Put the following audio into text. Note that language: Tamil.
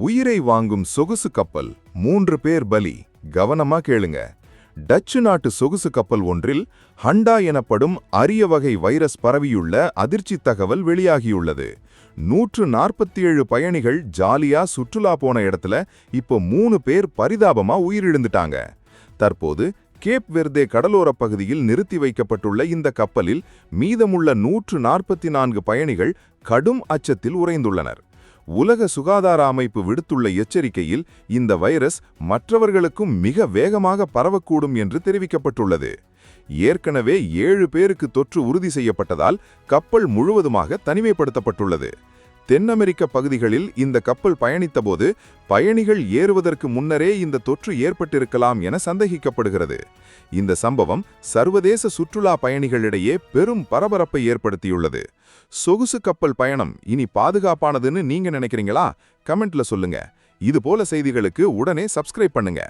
உயிரை வாங்கும் சொகுசு கப்பல் 3 பேர் பலி. கவனமா கேளுங்க. டச்சு நாட்டு சொகுசு கப்பல் ஒன்றில் ஹண்டா எனப்படும் அரிய வகை வைரஸ் பரவியுள்ள அதிர்ச்சி தகவல் வெளியாகியுள்ளது. 147 பயணிகள் ஜாலியா சுற்றுலா போன இடத்துல இப்போ 3 பேர் பரிதாபமா உயிரிழந்துட்டாங்க. தற்போது கேப் வெர்தே கடலோரப் பகுதியில் நிறுத்தி வைக்கப்பட்டுள்ள இந்த கப்பலில் மீதமுள்ள 144 பயணிகள் கடும் அச்சத்தில் உறைந்துள்ளனர். உலக சுகாதார அமைப்பு விடுத்துள்ள எச்சரிக்கையில் இந்த வைரஸ் மற்றவர்களுக்கும் மிக வேகமாக பரவக்கூடும் என்று தெரிவிக்கப்பட்டுள்ளது. ஏற்கனவே 7 பேருக்கு தொற்று உறுதி செய்யப்பட்டதால் கப்பல் முழுவதுமாக தனிமைப்படுத்தப்பட்டுள்ளது. தென் அமெரிக்க பகுதிகளில் இந்த கப்பல் பயணித்தபோது பயணிகள் ஏறுவதற்கு முன்னரே இந்த தொற்று ஏற்பட்டிருக்கலாம் என சந்தேகிக்கப்படுகிறது. இந்த சம்பவம் சர்வதேச சுற்றுலா பயணிகளிடையே பெரும் பரபரப்பை ஏற்படுத்தியுள்ளது. சொகுசு கப்பல் பயணம் இனி பாதுகாப்பானதுன்னு நீங்க நினைக்கிறீங்களா? கமெண்ட்ல சொல்லுங்க. இது போல செய்திகளுக்கு உடனே சப்ஸ்கிரைப் பண்ணுங்க.